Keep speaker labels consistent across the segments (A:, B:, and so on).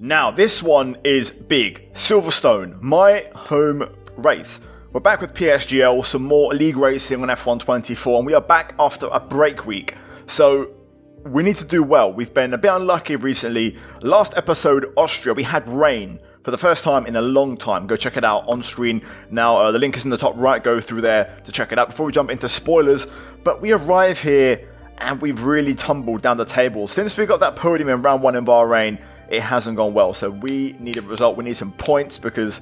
A: Now, this one is big. Silverstone, my home race. We're back with PSGL, some more league racing on F1 24, and we are back after a break week. So, we need to do well. We've been a bit unlucky recently. Last episode, Austria, we had rain for the first time in a long time. Go check it out on screen. Now, the link is in the top right. Go through there to check it out before we jump into spoilers. But we arrive here, and we've really tumbled down the table. Since we got that podium in round 1 in Bahrain, it hasn't gone well. So we need a result. We need some points because,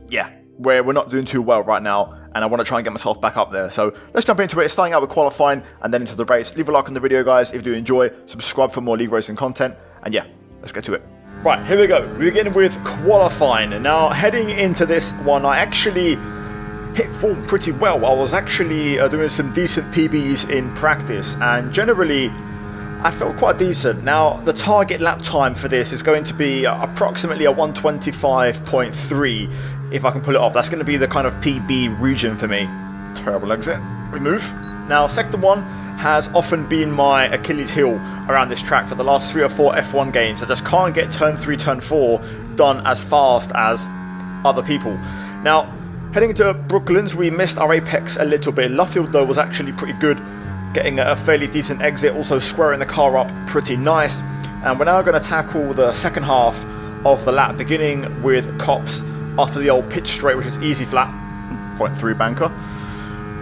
A: yeah, we're not doing too well right now. And I want to try and get myself back up there. So let's jump into it. Starting out with qualifying and then into the race. Leave a like on the video, guys, if you do enjoy. Subscribe for more league racing content. And yeah, let's get to it. Right, here we go. We begin with qualifying. Now, heading into this one, I actually hit form pretty well. I was actually doing some decent PBs in practice. And generally, I felt quite decent. Now, the target lap time for this is going to be approximately a 125.3, if I can pull it off. That's going to be the kind of PB region for me. Terrible exit. We move. Now, Sector 1 has often been my Achilles heel around this track for the last 3 or 4 F1 games. I just can't get Turn 3, Turn 4 done as fast as other people. Now, heading into Brooklands, we missed our apex a little bit. Luffield, though, was actually pretty good, getting a fairly decent exit, also squaring the car up pretty nice. And we're now going to tackle the second half of the lap, beginning with Cops after the old pitch straight, which is easy flat. 0.3 banker.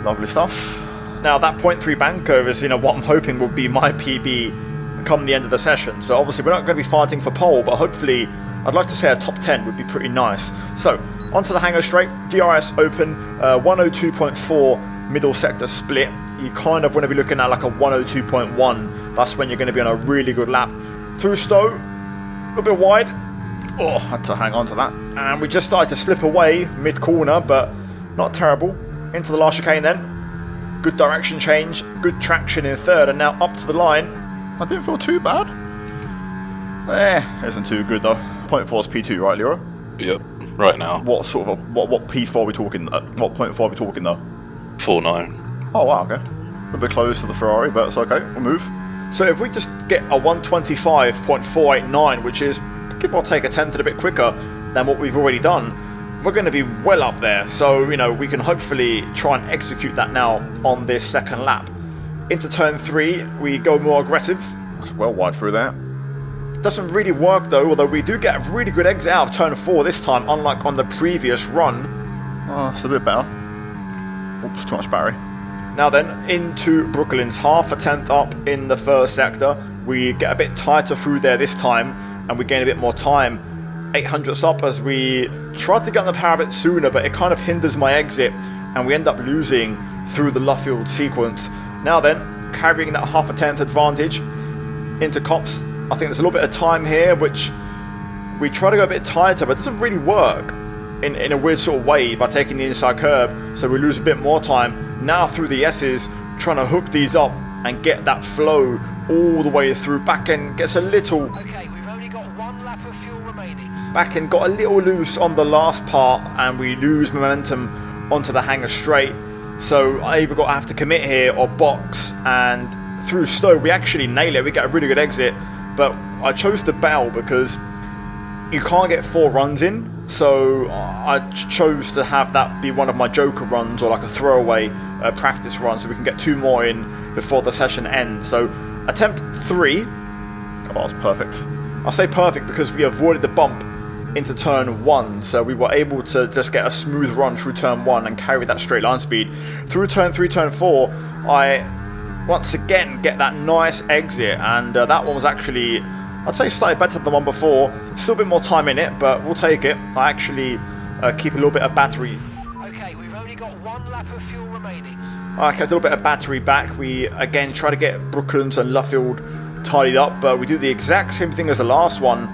A: Lovely stuff. Now, that 0.3 banker is, what I'm hoping will be my PB come the end of the session. So obviously we're not going to be fighting for pole, but hopefully I'd like to say a top 10 would be pretty nice. So, onto the hangar straight, DRS open, 102.4 middle sector split. You kind of want to be looking at like a 102.1. That's when you're going to be on a really good lap. Through Stowe, a little bit wide. Oh, had to hang on to that. And we just started to slip away mid-corner, but not terrible. Into the last chicane then. Good direction change, good traction in third, and now up to the line. I didn't feel too bad. Isn't too good though. 0.4 is P2, right, Leroy?
B: Yep, right now.
A: What sort of what P4 are we talking? What 0.4 are we talking though?
B: 4.9.
A: Oh wow, okay. A little bit close to the Ferrari, but it's okay. We'll move. So if we just get a 125.489, which is give or take a tenth and a bit quicker than what we've already done, we're going to be well up there. So, we can hopefully try and execute that now on this second lap. Into turn 3, we go more aggressive. That's well wide through there. Doesn't really work though, although we do get a really good exit out of turn 4 this time, unlike on the previous run. Oh, it's a bit better. Oops, too much battery. Now then, into Brooklands, half a tenth up in the first sector. We get a bit tighter through there this time, and we gain a bit more time. 800ths up as we tried to get on the power a bit sooner, but it kind of hinders my exit, and we end up losing through the Luffield sequence. Now then, carrying that half a tenth advantage into Cops. I think there's a little bit of time here, which we try to go a bit tighter, but it doesn't really work in a weird sort of way by taking the inside curb, so we lose a bit more time. Now through the S's, trying to hook these up and get that flow all the way through. Back end gets a little...
C: Okay, we've only got 1 lap of fuel remaining.
A: Back end got a little loose on the last part, and we lose momentum onto the hangar straight. So I either have to commit here or box, and through Stowe we actually nail it. We get a really good exit, but I chose to bail because you can't get 4 runs in. So I chose to have that be one of my joker runs, or like a throwaway practice run, so we can get 2 more in before the session ends. So attempt 3. Oh, that was perfect. I say perfect because we avoided the bump into turn 1, so we were able to just get a smooth run through turn 1 and carry that straight line speed. Through turn 3, turn 4, I once again get that nice exit, and that one was actually, I'd say, slightly better than the one before. Still a bit more time in it, but we'll take it. I actually keep a little bit of battery.
C: Okay, we've only got 1 lap of fuel remaining.
A: I kept a little bit of battery back. We again try to get Brooklands and Luffield tidied up, but we do the exact same thing as the last one,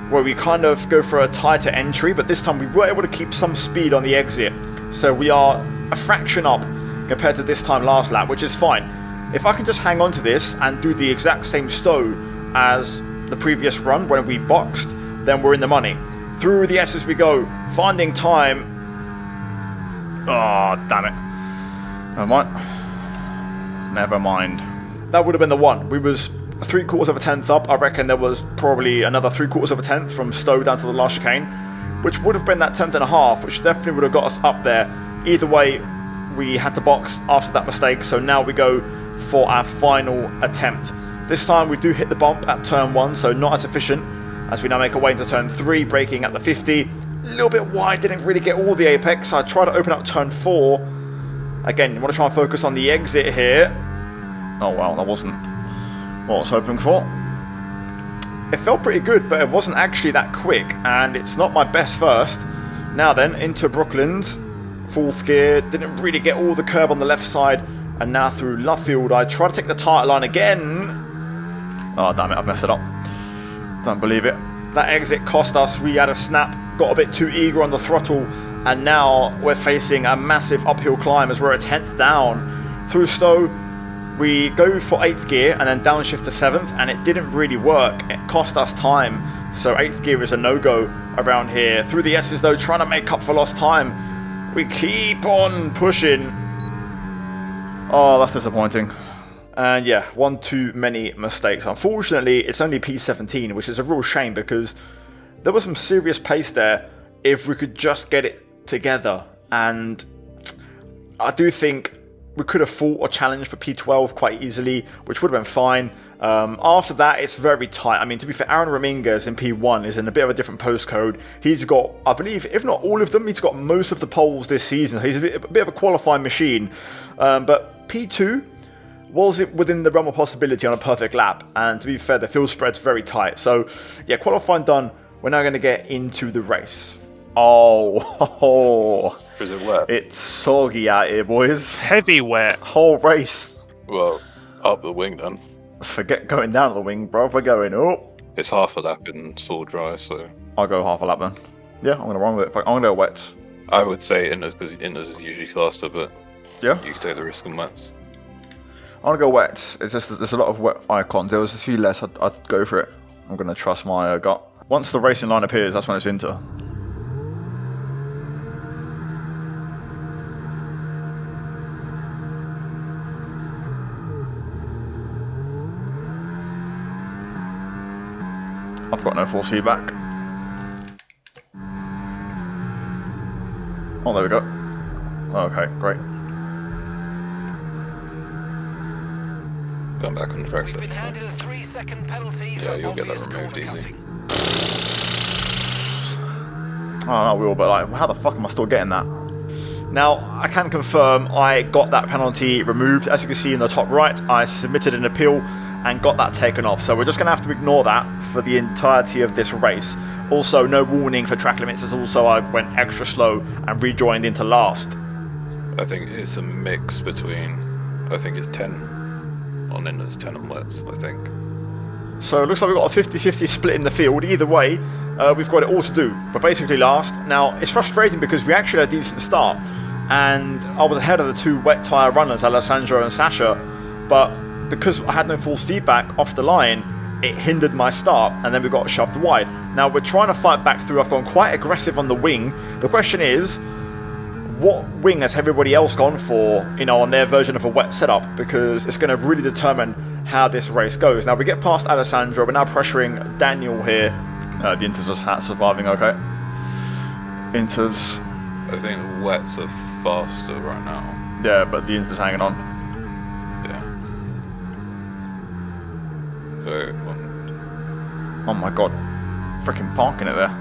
A: where we kind of go for a tighter entry, but this time we were able to keep some speed on the exit. So we are a fraction up compared to this time last lap, which is fine. If I can just hang on to this and do the exact same Stowe as the previous run when we boxed, then we're in the money. Through the S's we go, finding time. Oh, damn it. Never mind. Never mind. That would have been the one. We was 3/4 of a tenth up. I reckon there was probably another 3/4 of a tenth from Stowe down to the last chicane, which would have been that 10th.5, which definitely would have got us up there. Either way, we had to box after that mistake, so now we go for our final attempt. This time we do hit the bump at turn 1, so not as efficient, as we now make our way into turn 3, braking at the 50. A little bit wide, didn't really get all the apex. I tried to open up turn 4. Again, you want to try and focus on the exit here. Oh wow, that wasn't what I was hoping for. It felt pretty good, but it wasn't actually that quick, and it's not my best first. Now then, into Brooklands, 4th gear, didn't really get all the curb on the left side, and now through Luffield, I try to take the tight line again. Oh damn it, I've messed it up. Don't believe it. That exit cost us, we had a snap, got a bit too eager on the throttle, and now we're facing a massive uphill climb as we're a 10th down. Through Stowe, we go for 8th gear and then downshift to 7th, and it didn't really work. It cost us time, so 8th gear is a no-go around here. Through the S's though, trying to make up for lost time. We keep on pushing. Oh, that's disappointing. And yeah, one too many mistakes. Unfortunately, it's only P17, which is a real shame because there was some serious pace there if we could just get it together. And I do think we could have fought a challenge for P12 quite easily, which would have been fine. After that, it's very tight. I mean, to be fair, Aaron Raminguez in P1 is in a bit of a different postcode. He's got, I believe, if not all of them, he's got most of the poles this season. He's a bit of a qualifying machine. But P2 was it within the realm of possibility on a perfect lap. And to be fair, the field spread's very tight. So, yeah, qualifying done. We're now going to get into the race. Oh,
B: Is it wet?
A: it's soggy out here, boys.
D: Heavy wet.
A: Whole race.
B: Well, up the wing then.
A: Forget going down the wing, bro. We're going up.
B: It's half a lap in full dry, so
A: I'll go half a lap then. Yeah, I'm going to run with it. I'm going to go wet.
B: I would say inners because inners is usually faster, but
A: Yeah?
B: you can take the risk on wets.
A: I'm going to go wet. It's just that there's a lot of wet icons. There was a few less. I'd go for it. I'm going to trust my gut. Once the racing line appears, that's when it's into. I've got no force feedback. Oh, there we go. Okay, great.
B: Going back on the track.
C: We've been handed a 3-second penalty.
B: Yeah,
C: for
B: you'll get that
C: obvious
B: removed
C: corner
B: easy.
C: cutting.
A: Oh, no, we will, but like, how the fuck am I still getting that? Now, I can confirm I got that penalty removed. As you can see in the top right, I submitted an appeal and got that taken off. So we're just going to have to ignore that for the entirety of this race. Also, no warning for track limits, as also I went extra slow and rejoined into last.
B: I think it's a mix between, I think it's 10 on inners, 10 on wets, I think.
A: So it looks like we've got a 50-50 split in the field. Either way, we've got it all to do. We're basically last. Now, it's frustrating because we actually had a decent start. And I was ahead of the two wet tyre runners, Alessandro and Sasha. But because I had no false feedback off the line, it hindered my start, and then we got shoved wide. Now we're trying to fight back through. I've gone quite aggressive on the wing. The question is, what wing has everybody else gone for, you know, on their version of a wet setup? Because it's going to really determine how this race goes. Now we get past Alessandro, we're now pressuring Daniel here. The Inters are surviving okay. Inters.
B: I think the wets are faster right now.
A: Yeah, but the Inters hanging on.
B: Yeah. So,
A: Oh my god. Freaking parking it there.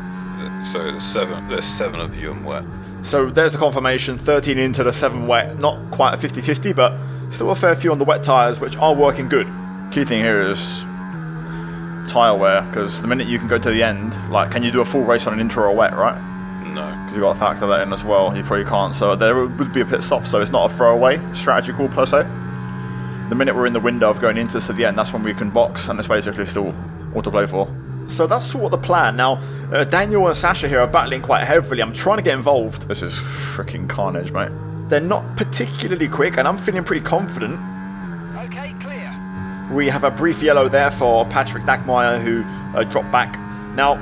B: so there's seven of you in wet.
A: So there's the confirmation, 13 into the 7 wet. Not quite a 50-50, but still a fair few on the wet tyres, which are working good. Key thing here is tyre wear, because the minute you can go to the end, like, can you do a full race on an inter or wet, right?
B: No.
A: Because you've got to factor that in as well. You probably can't. So there would be a pit stop, so it's not a throwaway strategy call per se. The minute we're in the window of going into to the end, that's when we can box, and it's basically still all to play for. So that's sort of the plan. Now, Daniel and Sasha here are battling quite heavily. I'm trying to get involved. This is freaking carnage, mate. They're not particularly quick, and I'm feeling pretty confident.
C: Okay, clear.
A: We have a brief yellow there for Patrick Dagmeyer, who dropped back. Now,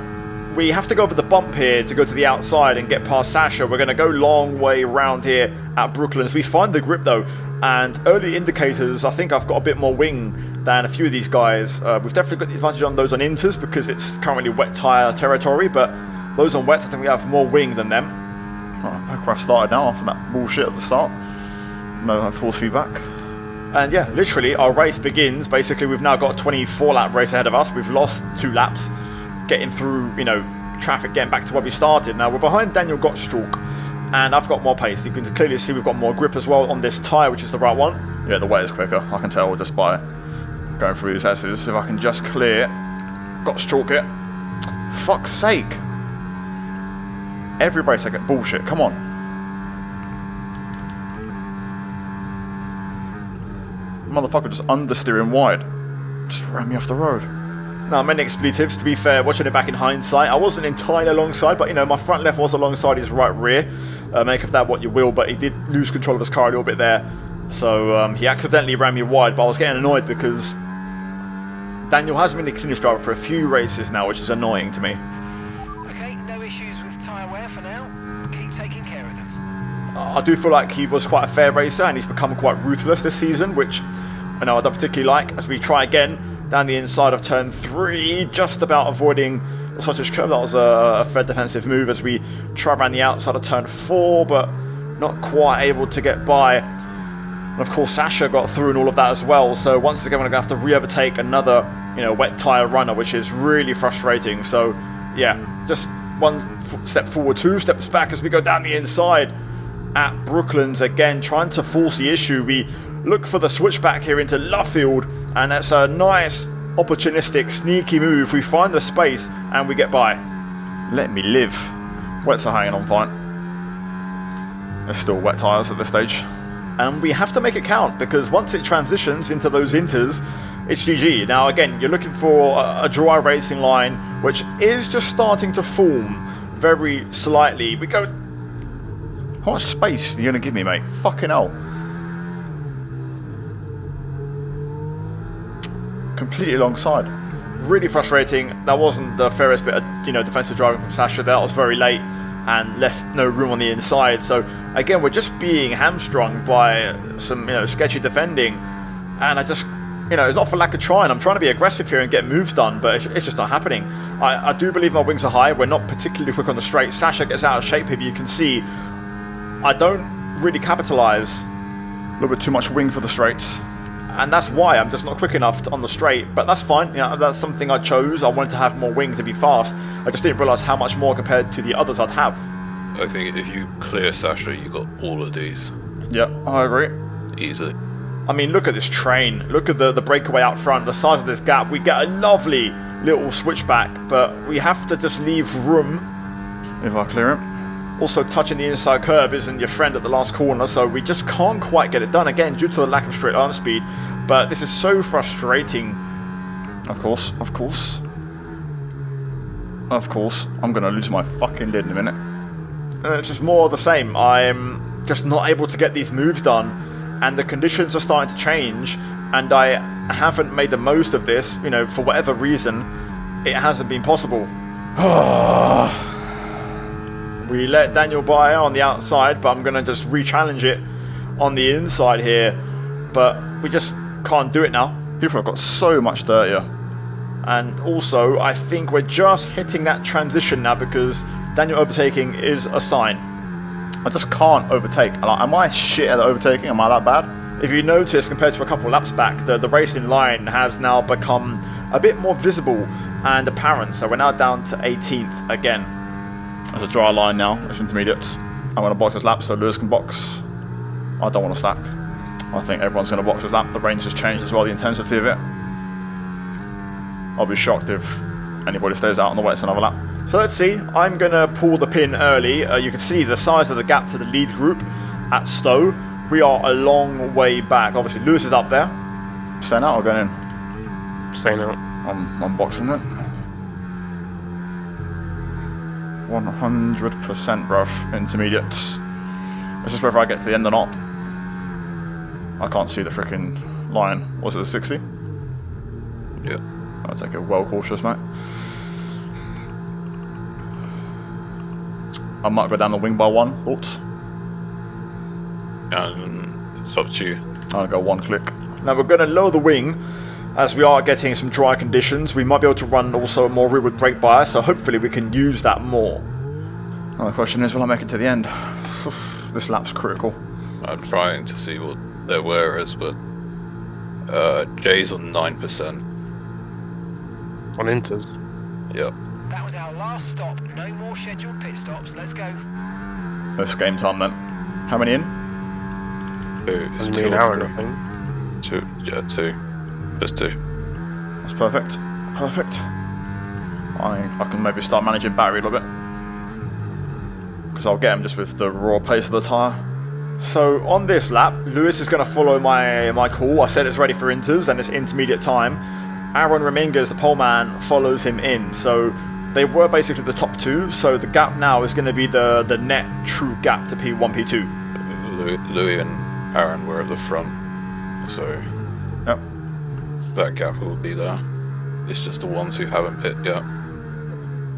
A: we have to go over the bump here to go to the outside and get past Sasha. We're going to go long way around here at Brooklands. We find the grip, though, and early indicators, I think I've got a bit more wing than a few of these guys. We've definitely got the advantage on those on inters because it's currently wet tyre territory, but those on wets, I think we have more wing than them. Oh, I crash started now after that bullshit at the start. No force feedback. And yeah, literally our race begins. Basically, we've now got a 24-lap race ahead of us. We've lost 2 laps, getting through, you know, traffic, getting back to where we started. Now we're behind Daniel Gottstruck, and I've got more pace. You can clearly see we've got more grip as well on this tyre, which is the right one. Yeah, the wet is quicker. I can tell just by going through these S's. If I can just clear Gottstruck it. Fuck's sake. Every race I get bullshit. Come on. Motherfucker just understeering wide. Just ran me off the road. Now, many expletives, to be fair, watching it back in hindsight, I wasn't entirely alongside, but, you know, my front left was alongside his right rear. Make of that what you will, but he did lose control of his car a little bit there. So, he accidentally ran me wide, but I was getting annoyed because Daniel has been the cleanest driver for a few races now, which is annoying to me.
C: Okay, no issues with tyre wear for now. Keep taking care of them.
A: I do feel like he was quite a fair racer, and he's become quite ruthless this season, which I know I don't particularly like. As we try again down the inside of turn 3, just about avoiding the sausage curve. That was a fair defensive move as we try around the outside of turn 4, but not quite able to get by. And of course, Sasha got through and all of that as well. So once again, we're going to have to re-overtake another, you know, wet tyre runner, which is really frustrating. So yeah, just 1 step forward, 2 steps back as we go down the inside at Brooklands again, trying to force the issue. We look for the switchback here into Luffield, and that's a nice, opportunistic, sneaky move. We find the space and we get by. Let me live. Wets are hanging on fine. There's still wet tyres at this stage. And we have to make it count, because once it transitions into those inters, it's GG. Now again, you're looking for a dry racing line, which is just starting to form very slightly. We go... How much space are you going to give me, mate? Fucking hell. Completely alongside. Really frustrating. That wasn't the fairest bit of, you know, defensive driving from Sasha. That was very late and left no room on the inside. So again, we're just being hamstrung by some, you know, sketchy defending. And I just, you know, it's not for lack of trying. I'm trying to be aggressive here and get moves done, but it's just not happening. I do believe our wings are high. We're not particularly quick on the straight. Sasha gets out of shape here. You can see I don't really capitalise. A little bit too much wing for the straights. And that's why I'm just not quick enough on the straight. But that's fine. You know, that's something I chose. I wanted to have more wing to be fast. I just didn't realise how much more compared to the others I'd have.
B: I think if you clear Sasha, you got all of these.
A: Yeah, I agree.
B: Easily.
A: I mean, look at this train. Look at the breakaway out front. The size of this gap. We get a lovely little switchback. But we have to just leave room. If I clear him. Also, touching the inside curb isn't your friend at the last corner, so we just can't quite get it done, again, due to the lack of straight line speed. But this is so frustrating. Of course, of course. Of course, I'm going to lose my fucking lid in a minute. And it's just more of the same. I'm just not able to get these moves done, and the conditions are starting to change, and I haven't made the most of this, you know, for whatever reason, it hasn't been possible. We let Daniel by on the outside, but I'm going to just re-challenge it on the inside here. But we just can't do it now. People have got so much dirtier. And also, I think we're just hitting that transition now because Daniel overtaking is a sign. I just can't overtake. Am I shit at overtaking? Am I that bad? If you notice, compared to a couple of laps back, the racing line has now become a bit more visible and apparent. So we're now down to 18th again. There's a dry line now, it's intermediates. I'm going to box his lap so Lewis can box. I don't want to stack. I think everyone's going to box his lap. The range has changed as well, the intensity of it. I'll be shocked if anybody stays out on the wets another lap. So let's see, I'm going to pull the pin early. You can see the size of the gap to the lead group at Stowe. We are a long way back. Obviously Lewis is up there. Staying out or going in?
D: Staying out.
A: I'm boxing it. 100% bruv, intermediates. It's just whether I get to the end or not. I can't see the freaking line. Was it a 60?
B: Yeah.
A: I'll take it well cautious, mate. I might go down the wing by 1. Thoughts?
B: It's up to you.
A: I'll go 1 click. Now we're going to lower the wing as we are getting some dry conditions, we might be able to run also a more rearward brake bias, so hopefully we can use that more. Now the question is, will I make it to the end? This lap's critical.
B: I'm trying to see what their wear is, but Jay's on 9%.
D: On Inters.
B: Yep.
C: That was our last stop. No more scheduled pit stops. Let's go.
A: It's game time then. How many in?
D: Doesn't mean an hour, I think.
B: 2. Yeah, 2. Just 2.
A: That's perfect. Perfect. I can maybe start managing battery a little bit. Because I'll get him just with the raw pace of the tyre. So on this lap, Lewis is going to follow my call. I said it's ready for inters and it's intermediate time. Aaron Reminges, the pole man, follows him in. So they were basically the top 2. So the gap now is going to be the net true gap to P1, P2.
B: Louis and Aaron were at the front, so
A: yep.
B: That gap will be there. It's just the ones who haven't pit yet.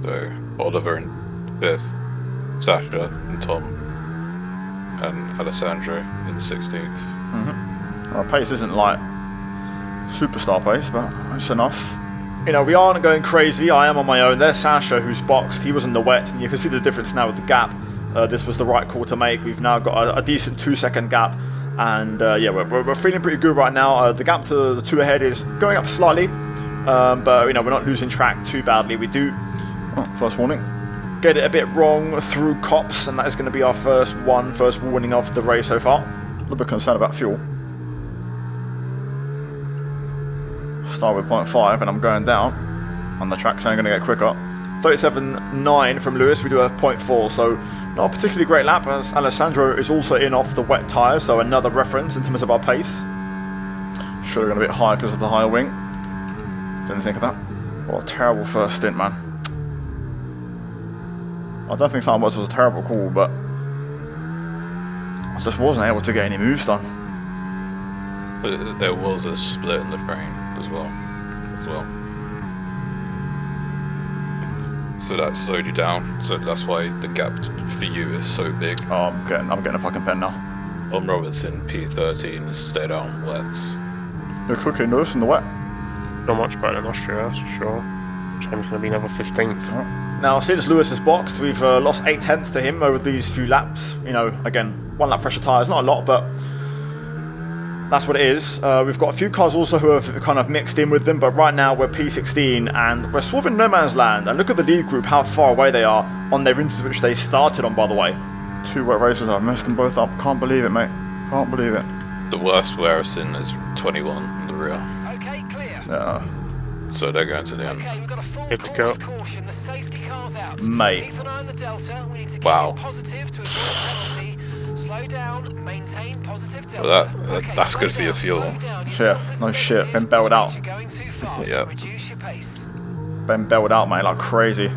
B: So Oliver in 5th, Sasha and Tom, and Alessandro in 16th.
A: Our pace isn't like superstar pace, but it's enough. You know, we aren't going crazy. I am on my own. There's Sasha, who's boxed. He was in the wet, and you can see the difference now with the gap. This was the right call to make. We've now got a decent 2-second gap, and yeah, we're feeling pretty good right now. The gap to the 2 ahead is going up slightly, but you know, we're not losing track too badly. We do, first warning, get it a bit wrong through cops, and that is going to be our first warning of the race so far. A little bit concerned about fuel. Start with 0.5 and I'm going down on the track, so I'm going to get quicker. 37.9 from Lewis, we do a 0.4, so not a particularly great lap, as Alessandro is also in off the wet tyres, so another reference in terms of our pace. Should have gone a bit higher because of the higher wing. Didn't think of that. What a terrible first stint, man. I don't think Silverstone was a terrible call, but I just wasn't able to get any moves done.
B: But there was a split in the frame as well. So that slowed you down. So that's why the gap for you is so big.
A: Oh, I'm getting a fucking pen now.
B: On Robertson, P13 stayed out on wets.
A: You're quickly Lewis in the wet.
D: Not much better than Austria, that's for sure. James going to be another 15th.
A: Now, since Lewis has boxed, we've lost 8 tenths to him over these few laps. You know, again, 1 lap fresher tyres, not a lot, but that's what it is. We've got a few cars also who have kind of mixed in with them, but right now we're P16 and we're sort of in no man's land. And look at the lead group, how far away they are on their inters, which they started on, by the way. 2 wet races, I've messed them both up. Can't believe it, mate. Can't believe it.
B: The worst Warrison is 21 in the rear.
C: Okay, clear.
A: Yeah.
B: So they're going to the end.
C: Okay, we've got a full
D: Good to
C: course
D: go.
C: caution. The safety car's out.
A: Mate.
C: Keep an eye on the delta. We need to keep
B: Wow.
C: it positive to avoid a penalty. Slow down, maintain positive delta.
B: Well, that's
C: slow
B: good for your
C: down,
B: fuel.
C: slow down. Your
A: Shit,
C: delta's
A: no shit,
C: negative,
A: been bailed
C: which
A: out.
C: means you're going too fast.
B: Yeah.
C: Reduce your pace.
A: Been bailed out, mate, like crazy.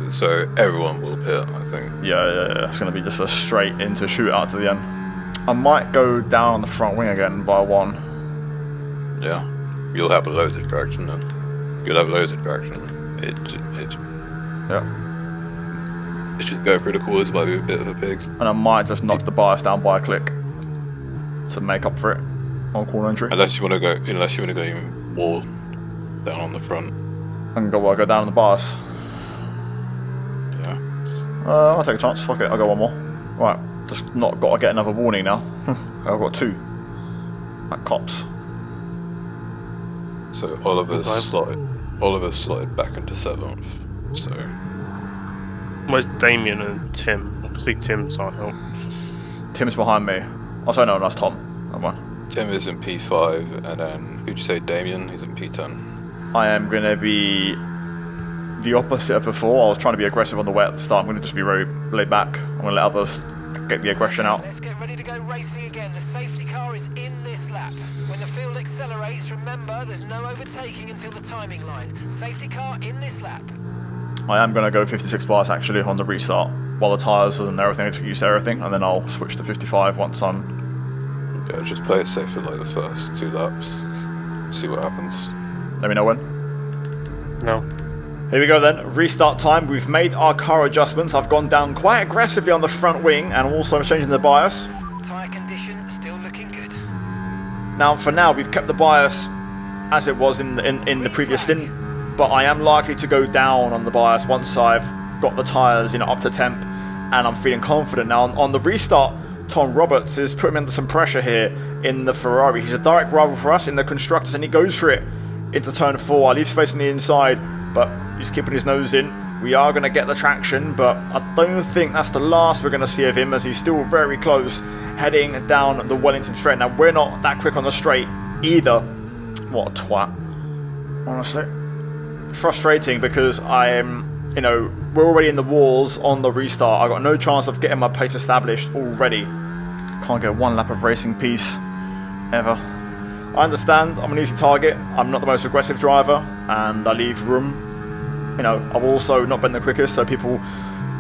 B: So everyone will pit, I think.
A: Yeah. It's going to be just a straight into shootout to the end. I might go down on the front wing again by 1.
B: Yeah. You'll have loads of traction then. You'll have loads of traction.
A: Yeah.
B: It should go through the corners, might be a bit of a pig.
A: And I might just knock the bias down by a click to make up for it on corner entry.
B: Unless you want to go even more down on the front.
A: I can go down on the bias.
B: Yeah.
A: I'll take a chance. Fuck it. I'll go 1 more. Right. Just not got to get another warning now. I've got 2. Like cops.
B: So Oliver's slotted back into 7th. So
D: Where's Damien and Tim? I can see Tim's side help.
A: Tim's behind me. Oh, sorry, no, that's Tom. That one.
B: Tim is in P5, and then who'd you say Damien? He's in P10.
A: I am going to be the opposite of before. I was trying to be aggressive on the wet at the start. I'm going to just be very laid back. I'm going to let others get the aggression out.
C: Let's get ready to go racing again. The safety car is in this lap. When the field accelerates, remember there's no overtaking until the timing line. Safety car in this lap.
A: I am going to go 56 bars actually on the restart while the tyres and everything executes everything, and then I'll switch to 55 once I'm...
B: Yeah, just play it safe for like the first 2 laps. See what happens.
A: Let me know when.
D: No.
A: Here we go then, restart time. We've made our car adjustments. I've gone down quite aggressively on the front wing and also changing the bias.
C: Tyre condition still looking good.
A: Now, for now, we've kept the bias as it was in the previous stint, but I am likely to go down on the bias once I've got the tyres, you know, up to temp, and I'm feeling confident. Now on the restart, Tom Roberts is putting me under some pressure here in the Ferrari. He's a direct rival for us in the constructors, and he goes for it into turn 4. I leave space on the inside, but he's keeping his nose in. We are going to get the traction, but I don't think that's the last we're going to see of him, as he's still very close, heading down the Wellington straight. Now, we're not that quick on the straight either. What a twat, honestly. Frustrating, because I'm, you know, we're already in the walls on the restart. I got no chance of getting my pace established already. Can't get one lap of racing peace ever. I understand I'm an easy target. I'm not the most aggressive driver, and I leave room. You know, I've also not been the quickest, so people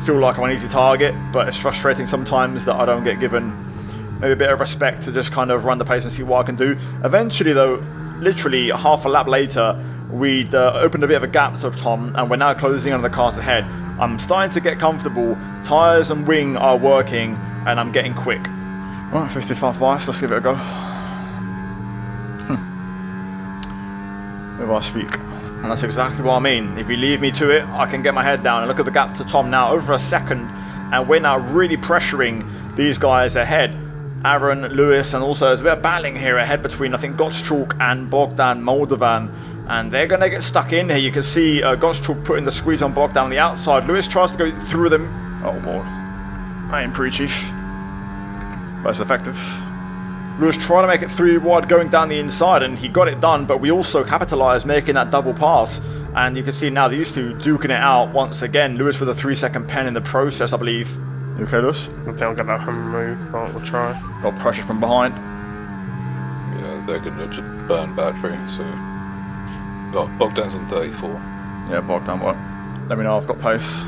A: feel like I'm an easy target, but it's frustrating sometimes that I don't get given maybe a bit of respect to just kind of run the pace and see what I can do. Eventually, though, literally half a lap later, we'd opened a bit of a gap to Tom, and we're now closing on the cars ahead. I'm starting to get comfortable. Tyres and wing are working, and I'm getting quick. Right, 55 bias, let's give it a go. Where do I speak? And that's exactly what I mean. If you leave me to it, I can get my head down and look at the gap to Tom now, over a second, and we're now really pressuring these guys ahead. Aaron, Lewis, and also there's a bit of battling here ahead between, I think, Gottschalk and Bogdan Moldovan, and they're going to get stuck in here. You can see Gottschalk putting the squeeze on Bogdan on the outside. Lewis tries to go through them. Oh, boy. I ain't pretty, Chief. But it's effective. Lewis trying to make it 3 wide going down the inside, and he got it done, but we also capitalised making that double pass, and you can see now these two duking it out once again. Lewis with a 3-second pen in the process, I believe. You okay, Lewis?
D: I think I'll get that home move, but we'll try.
A: Got pressure from behind.
B: Yeah, they're going to just burn battery, so... Oh, Bogdan's on 34.
A: Yeah, Bogdan, what? Let me know, I've got pace.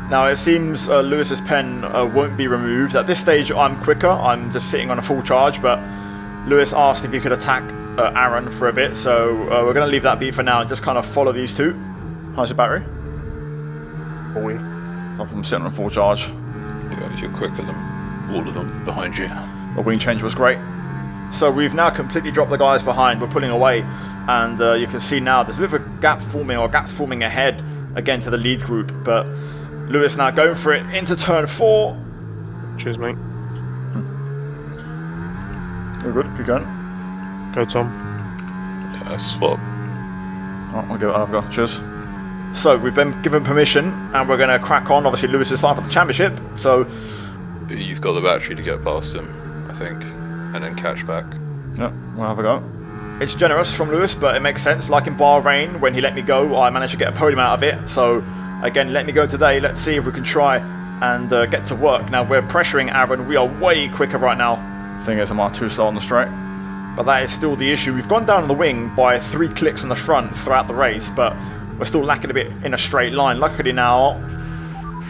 A: Now it seems Lewis's pen won't be removed. At this stage I'm quicker, I'm just sitting on a full charge, but Lewis asked if he could attack Aaron for a bit, so we're going to leave that be for now and just kind of follow these two. How's your battery?
D: 40.
A: I'm sitting on a full charge.
B: Yeah, you're quicker than all of them behind you.
A: The wing change was great. So we've now completely dropped the guys behind, we're pulling away, and you can see now there's a bit of a gap forming, or gaps forming ahead again to the lead group, but Lewis now going for it into turn 4.
D: Cheers, mate.
A: You're good, keep going.
D: Go, Tom.
B: Yeah, swap.
A: Oh, I'll give it over. Cheers. So we've been given permission, and we're going to crack on. Obviously, Lewis is fighting for the championship, so
B: You've got the battery to get past him, I think, and then catch back.
A: yeah, we'll have a go. It's generous from Lewis, but it makes sense. Like in Bahrain, when he let me go, I managed to get a podium out of it. So again, let me go today. Let's see if we can try and get to work. Now we're pressuring Aaron. We are way quicker right now. Thing is, I'm too slow on the straight, but that is still the issue. We've gone down on the wing by 3 clicks in the front throughout the race, but we're still lacking a bit in a straight line. Luckily now,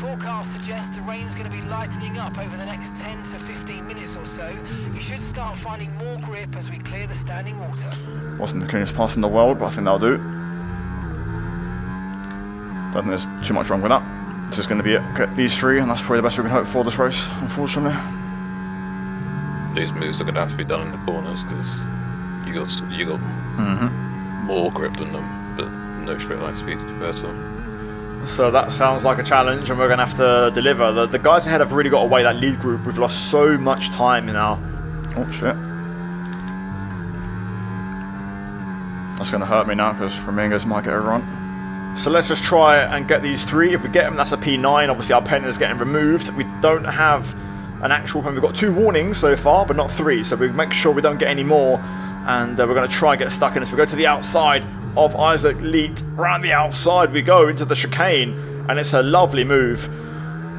C: Forecast suggests the rain's going to be lightening up over the next 10 to 15 minutes or so. You should start finding more grip as we clear the standing water.
A: wasn't the cleanest pass in the world, but I think that'll do. Don't think there's too much wrong with that. This is going to be it. Get these 3, and that's probably the best we can hope for this race, unfortunately.
B: These moves are going to have to be done in the corners because you got more grip than them, but no straight line speed compared to them.
A: So that sounds like a challenge, and we're going to have to deliver. The guys ahead have really got away that lead group. We've lost so much time now. Oh shit. That's going to hurt me now because Ramirez might get a run. So let's just try and get these 3. If we get them, that's a P9. Obviously our pen is getting removed. We don't have an actual pen. We've got 2 warnings so far, but not 3. So we make sure we don't get any more. And we're going to try and get stuck in this. We go to the outside of Isaac Leet. Around the outside we go into the chicane. And it's a lovely move.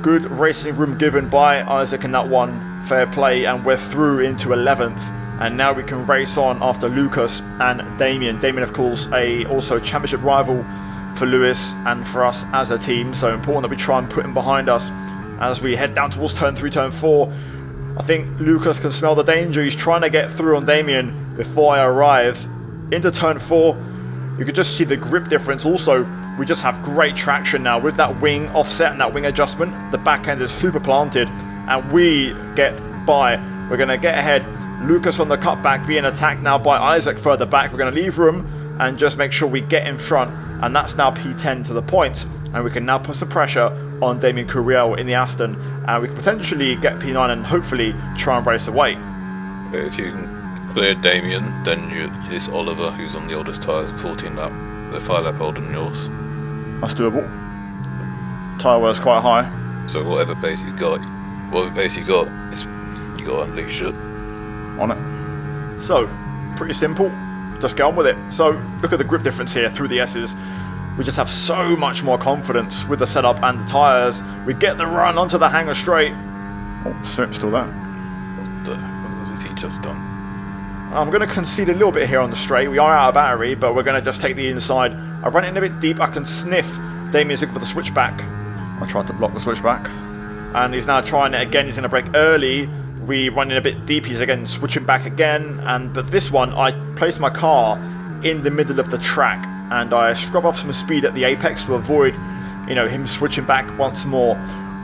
A: Good racing room given by Isaac in that one. Fair play. And we're through into 11th. And now we can race on after Lucas and Damien. Damien, of course, also championship rival for Lewis and for us as a team. So important that we try and put him behind us as we head down towards turn 3, turn 4. I think Lucas can smell the danger. He's trying to get through on Damien before I arrive. Into turn 4, you can just see the grip difference. Also, we just have great traction now with that wing offset and that wing adjustment. The back end is super planted and we get by. We're going to get ahead Lucas on the cutback being attacked now by Isaac further back. We're going to leave room and just make sure we get in front. And that's now P10 to the points. And we can now put some pressure on Damien Curiel in the Aston. And we can potentially get P9 and hopefully try and race away.
B: If you can clear Damien, then it's Oliver who's on the oldest tyres, 14 lap. They're 5 lap older than yours.
A: That's doable. Tyre wear's quite high.
B: So whatever pace you got, it's, you got to unleash it.
A: On it. So, pretty simple. Just get on with it. So, look at the grip difference here through the S's. We just have so much more confidence with the setup and the tyres. We get the run onto the hanger straight. Oh, still there.
B: What has he just done?
A: I'm going to concede a little bit here on the straight. We are out of battery, but we're going to just take the inside. I run it in a bit deep. I can sniff Damien's looking for the switchback. I tried to block the switchback. And he's now trying it again. He's going to brake early. We run in a bit deep. He's again switching back again. But this one, I placed my car in the middle of the track. And I scrub off some speed at the apex to avoid, him switching back once more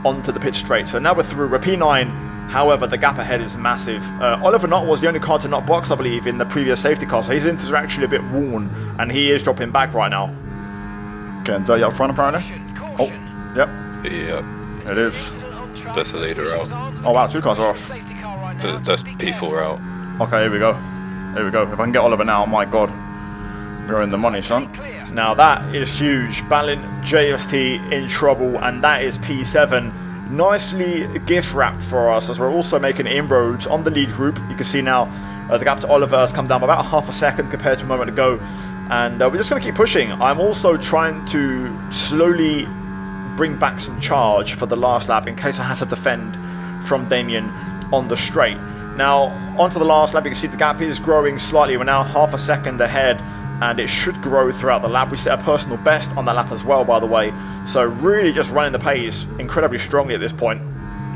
A: onto the pit straight. So now we're through. We're P9. However, the gap ahead is massive. Oliver Knott was the only car to not box, I believe, in the previous safety car. So his inters are actually a bit worn. And he is dropping back right now. Getting dirty up front, apparently. Oh, yep.
B: Yeah.
A: It is.
B: That's the leader out.
A: Oh, wow. 2 cars are off.
B: That's P4 out.
A: Okay, here we go. Here we go. If I can get Oliver now, my God. We're in the money, son. Now that is huge. Balin JST in trouble, and that is P7. Nicely gift wrapped for us as we're also making inroads on the lead group. You can see now the gap to Oliver has come down by about half a second compared to a moment ago. And we're just going to keep pushing. I'm also trying to slowly bring back some charge for the last lap in case I have to defend from Damien on the straight. Now, onto the last lap, you can see the gap is growing slightly. We're now half a second ahead, and it should grow throughout the lap. We set a personal best on that lap as well, by the way. So really just running the pace incredibly strongly at this point.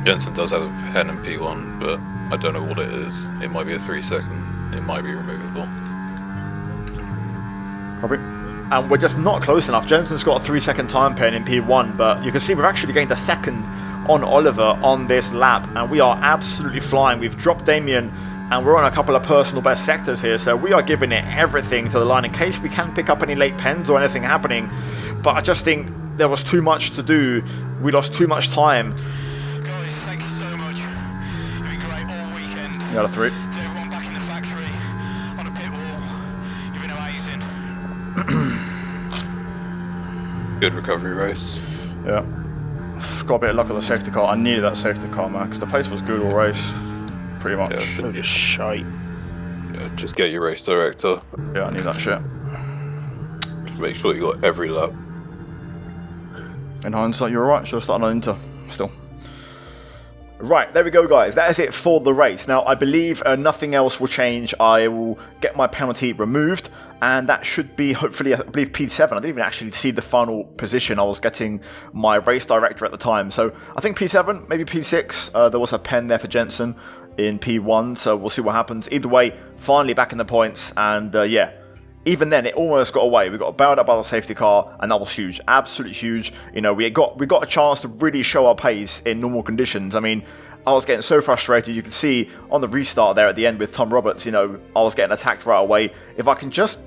B: Jensen does have a pen in P1, but I don't know what it is. It might be a 3 second. It might be removable.
A: Probably. And we're just not close enough. Jensen's got a 3 second time pen in P1, but you can see we've actually gained a second on Oliver on this lap, and we are absolutely flying. We've dropped Damien, and we're on a couple of personal best sectors here, so we are giving it everything to the line in case we can pick up any late pens or anything happening. But I just think there was too much to do. We lost too much time.
E: Guys, thank you so much. You've been great all weekend.
A: Yeah, the 3.
E: To everyone back in the factory, on a pit wall, you've been amazing.
B: Good recovery race.
A: Yeah. Got a bit of luck on the safety car. I needed that safety car, man, because the pace was good all race. Pretty much.
B: Yeah,
D: Just shite.
B: Yeah, just get your race director.
A: Yeah, I need that shit.
B: Just make sure you got every lap.
A: In hindsight, you're right. Should have started on Inter. Still. Right, there we go, guys. That is it for the race. Now, I believe nothing else will change. I will get my penalty removed, and that should be, hopefully, I believe P7. I didn't even actually see the final position. I was getting my race director at the time. So, I think P7, maybe P6. There was a pen there for Jensen in P1, so we'll see what happens. Either way, finally back in the points, and yeah. Even then, it almost got away. We got bailed up by the safety car, and that was huge, absolutely huge. We got a chance to really show our pace in normal conditions. I mean, I was getting so frustrated. You can see on the restart there at the end with Tom Roberts, I was getting attacked right away. If I can just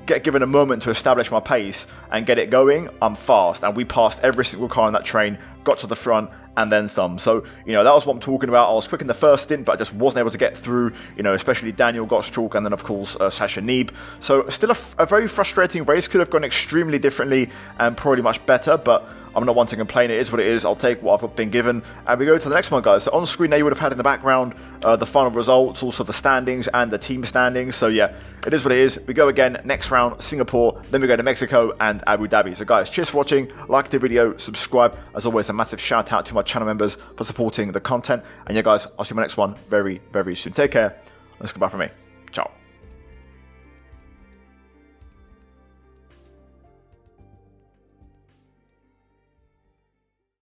A: get given a moment to establish my pace and get it going, I'm fast. And we passed every single car on that train, got to the front, and then some. So, that was what I'm talking about. I was quick in the first stint, but I just wasn't able to get through, especially Daniel Gottschalk and then, of course, Sasha Neeb. So, still a very frustrating race. Could have gone extremely differently and probably much better, but I'm not one to complain. It is what it is. I'll take what I've been given. And we go to the next one, guys. So, on screen there, you would have had in the background the final results, also the standings and the team standings. So, yeah, it is what it is. We go again next round, Singapore. Then we go to Mexico and Abu Dhabi. So, guys, cheers for watching. Like the video, subscribe. As always, a massive shout out to my channel members for supporting the content. And yeah, guys, I'll see you in my next one very, very soon. Take care. Let's goodbye from me. Ciao.